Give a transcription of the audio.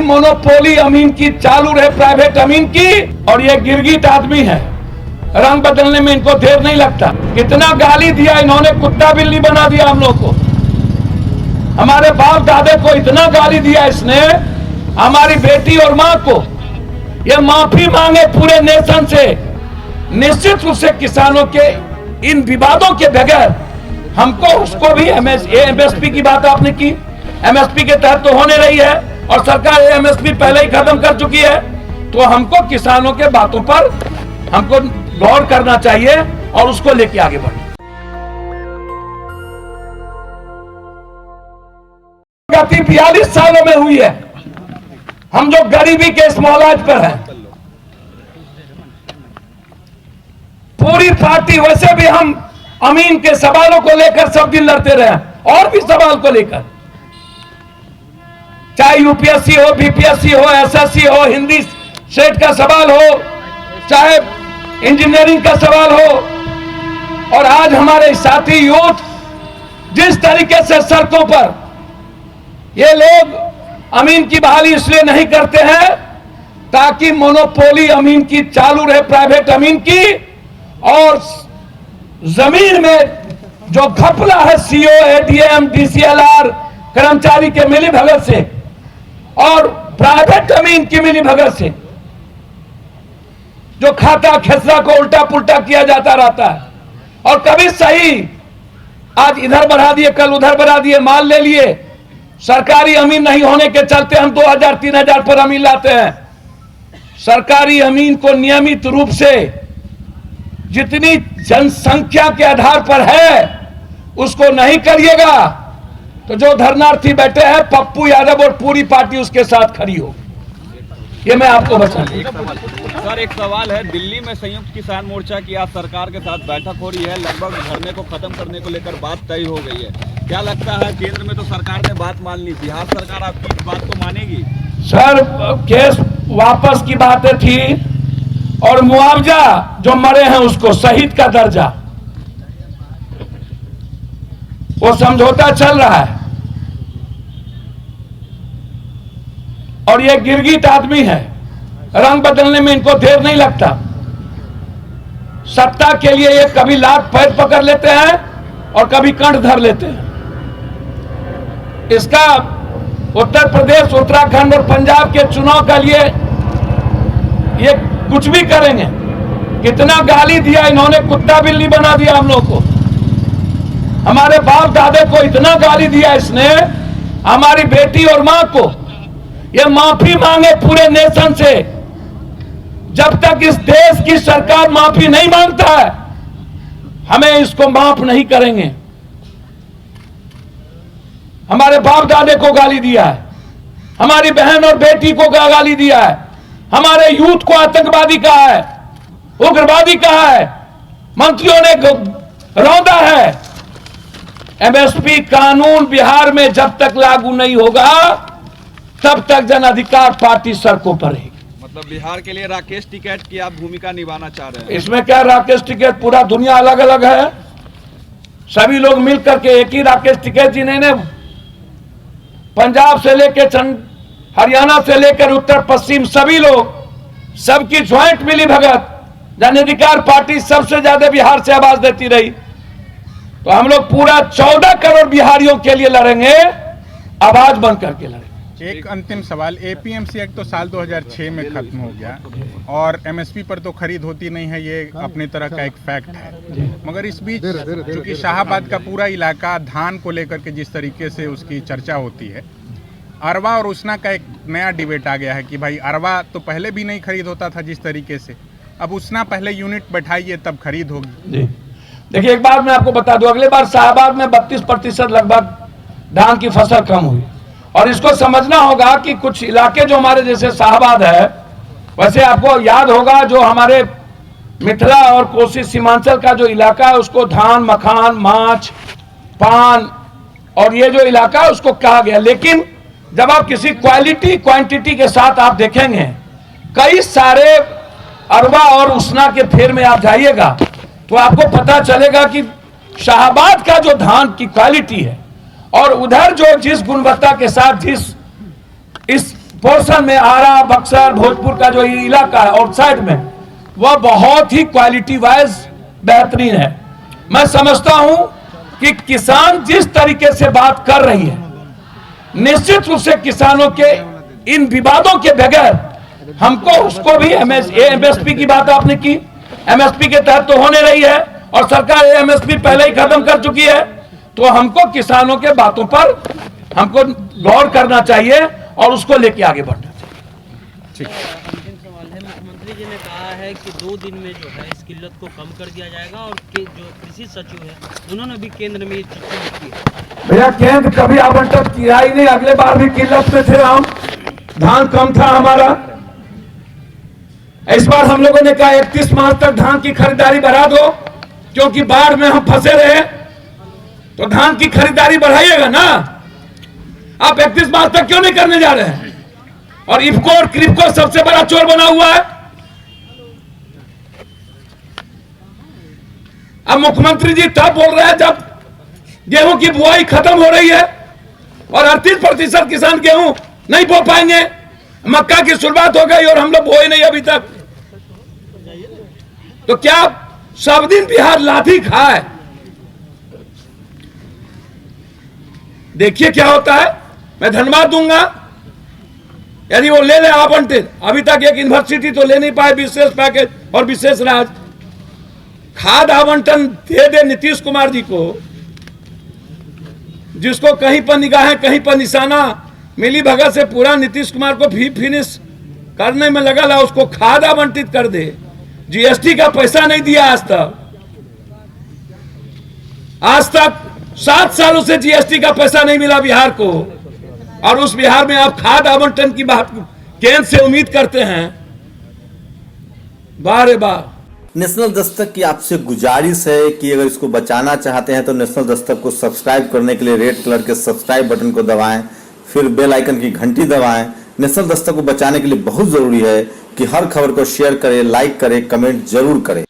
Monopoly अमीन की चालू रहे, प्राइवेट अमीन की। और ये गिरगिट आदमी है, रंग बदलने में इनको देर नहीं लगता। कितना गाली दिया इन्होंने, कुत्ता बिल्ली बना दिया हम लोग को। हमारे बाप दादे को इतना गाली दिया इसने, हमारी बेटी और मां को। ये माफी मांगे पूरे नेशन से। निश्चित रूप से किसानों के इन विवादों के बगैर हमको उसको भी एमएसपी की बात आपने की, एमएसपी के तहत तो होने रही है और सरकार एमएसपी पहले ही खत्म कर चुकी है। तो हमको किसानों के बातों पर हमको गौर करना चाहिए और उसको लेके आगे बढ़ना। गति 42 सालों में हुई है। हम जो गरीबी के इस मोहलाज पर हैं, पूरी पार्टी, वैसे भी हम अमीन के सवालों को लेकर सब दिन लड़ते रहे, और भी सवाल को लेकर, चाहे यूपीएससी हो, बीपीएससी हो, एसएससी हो, हिंदी सेट का सवाल हो, चाहे इंजीनियरिंग का सवाल हो। और आज हमारे साथी यूथ जिस तरीके से सड़कों पर, ये लोग अमीन की बहाली इसलिए नहीं करते हैं ताकि मोनोपोली अमीन की चालू रहे, प्राइवेट अमीन की। और जमीन में जो घपला है सीओ, एडीएम, डीसीएलआर कर्मचारी के मिली भगत से और प्राइवेट अमीन की मिली भगत से जो खाता खेसरा को उल्टा पुल्टा किया जाता रहता है। और कभी सही, आज इधर बढ़ा दिए, कल उधर बढ़ा दिए, माल ले लिए। सरकारी अमीन नहीं होने के चलते हम 2000-3000 पर अमीन लाते हैं। सरकारी अमीन को नियमित रूप से जितनी जनसंख्या के आधार पर है उसको नहीं करिएगा तो जो धरनार्थी बैठे हैं पप्पू यादव और पूरी पार्टी उसके साथ खड़ी हो। ये मैं आपको बता दूं। सर, एक सवाल है, दिल्ली में संयुक्त किसान मोर्चा की आज सरकार के साथ बैठक हो रही है, लगभग धरने को खत्म करने को लेकर बात तय हो गई है। क्या लगता है, केंद्र में तो सरकार ने बात मान ली, बिहार सरकार आपकी इस बात को मानेगी? सर, केस वापस की बातें थी और मुआवजा जो मरे हैं उसको शहीद का दर्जा, वो समझौता चल रहा है। और ये गिरगिट आदमी है, रंग बदलने में इनको देर नहीं लगता। सत्ता के लिए ये कभी लात पैर पकड़ लेते हैं और कभी कंठ धर लेते हैं। इसका उत्तर प्रदेश, उत्तराखंड और पंजाब के चुनाव के लिए ये कुछ भी करेंगे। कितना गाली दिया इन्होंने, कुत्ता बिल्ली बना दिया हम लोग को। हमारे बाप दादे को इतना गाली दिया इसने, हमारी बेटी और मां को। ये माफी मांगे पूरे नेशन से। जब तक इस देश की सरकार माफी नहीं मांगता है, हमें इसको माफ नहीं करेंगे। हमारे बाप दादे को गाली दिया है, हमारी बहन और बेटी को गाली दिया है, हमारे यूथ को आतंकवादी कहा है, उग्रवादी कहा है, मंत्रियों ने रौंदा है। एमएसपी कानून बिहार में जब तक लागू नहीं होगा तब तक जन अधिकार पार्टी सड़कों पर रहेगी। मतलब बिहार के लिए राकेश टिकैत की आप भूमिका निभाना चाह रहे हैं? इसमें क्या राकेश टिकैत, पूरा दुनिया अलग अलग है। सभी लोग मिलकर के एक ही राकेश टिकैत जी ने पंजाब से लेकर हरियाणा से लेकर उत्तर पश्चिम सभी लोग, सबकी ज्वाइंट मिली भगत, जन अधिकार पार्टी सबसे ज्यादा बिहार से आवाज देती रही। तो हम लोग पूरा 14 करोड़ बिहारियों के लिए लड़ेंगे, आवाज बन करके लड़ेंगे। एक अंतिम सवाल, एपीएमसी एक्ट तो साल 2006 में खत्म हो गया और एमएसपी पर तो खरीद होती नहीं है, ये अपनी तरह का एक फैक्ट है। मगर इस बीच चूंकि शाहाबाद का पूरा इलाका धान को लेकर के जिस तरीके से उसकी चर्चा होती है, अरवा और उसना का एक नया डिबेट आ गया है कि भाई अरवा तो पहले भी नहीं खरीद होता था जिस तरीके से, अब उसना पहले यूनिट बैठाइए तब खरीद होगी। देखिए, एक बात मैं आपको बता दूं, अगले बार शाहाबाद में 32% लगभग धान की फसल कम हुई। और इसको समझना होगा कि कुछ इलाके जो हमारे जैसे शाहाबाद है, वैसे आपको याद होगा जो हमारे मिथिला और कोसी सीमांचल का जो इलाका है उसको धान, मखान, माछ, पान और ये जो इलाका है उसको कहा गया। लेकिन जब आप किसी क्वालिटी क्वांटिटी के साथ आप देखेंगे, कई सारे अरवा और उसना के फेर में आप जाइएगा तो आपको पता चलेगा कि शाहाबाद का जो धान की क्वालिटी है और उधर जो जिस गुणवत्ता के साथ जिस इस पोर्शन में आरा, बक्सर, भोजपुर का जो ये इलाका है आउटसाइड में, वह बहुत ही क्वालिटी वाइज बेहतरीन है। मैं समझता हूं कि किसान जिस तरीके से बात कर रही है, निश्चित रूप से किसानों के इन विवादों के बगैर हमको उसको भी एमएसपी की बात आपने की, एमएसपी के तहत तो होने रही है और सरकार एमएसपी पहले ही खत्म कर चुकी है, तो हमको किसानों के बातों पर हमको गौर करना चाहिए और उसको लेके आगे बढ़ना चाहिए। अंतिम सवाल है, मुख्यमंत्री जी ने कहा है कि 2 दिन में जो है इस किल्लत को कम कर दिया जाएगा और जो कृषि सचिव है उन्होंने भी केंद्र में ये चिट्ठी लिखी है। भैया केंद्र कभी आवंटन किया ही नहीं, अगले बार भी किल्लत में थे हम, धान कम था हमारा। इस बार हम लोगों ने कहा 31 मार्च तक धान की खरीदारी बढ़ा दो, क्योंकि बाढ़ में हम फंसे रहे, तो धान की खरीदारी बढ़ाइएगा ना। आप 31 मार्च तक क्यों नहीं करने जा रहे हैं? और इफको और क्रिपको सबसे बड़ा चोर बना हुआ है। अब मुख्यमंत्री जी तब बोल रहे हैं जब गेहूं की बुआई खत्म हो रही है और 38% किसान गेहूं नहीं बो पाएंगे। मक्का की शुरुआत हो गई और हम लोग बोए नहीं अभी तक। तो क्या सब दिन बिहार लाठी खाए? देखिए क्या होता है। मैं धन्यवाद दूंगा यदि वो ले ले आवंटित। अभी तक एक यूनिवर्सिटी तो ले नहीं पाए विशेष पैकेज और विशेष राज। खाद आवंटन दे दे नीतीश कुमार जी को, जिसको कहीं पर निगाहें कहीं पर निशाना मिली भगत से पूरा नीतीश कुमार को भी फिनिश करने में लगा ला, उसको खाद आवंटित कर दे। जीएसटी का पैसा नहीं दिया आज तक 7 सालों से जीएसटी का पैसा नहीं मिला बिहार को, और उस बिहार में आप खाद आवंटन की बात केंद्र से उम्मीद करते हैं। वाह रे वाह। नेशनल दस्तक की आपसे गुजारिश है कि अगर इसको बचाना चाहते हैं तो नेशनल दस्तक को सब्सक्राइब करने के लिए रेड कलर के सब्सक्राइब बटन को दबाएं, फिर बेल आइकन की घंटी दबाएं। नेशनल दस्तक को बचाने के लिए बहुत जरूरी है कि हर खबर को शेयर करें, लाइक करें, कमेंट जरूर करें।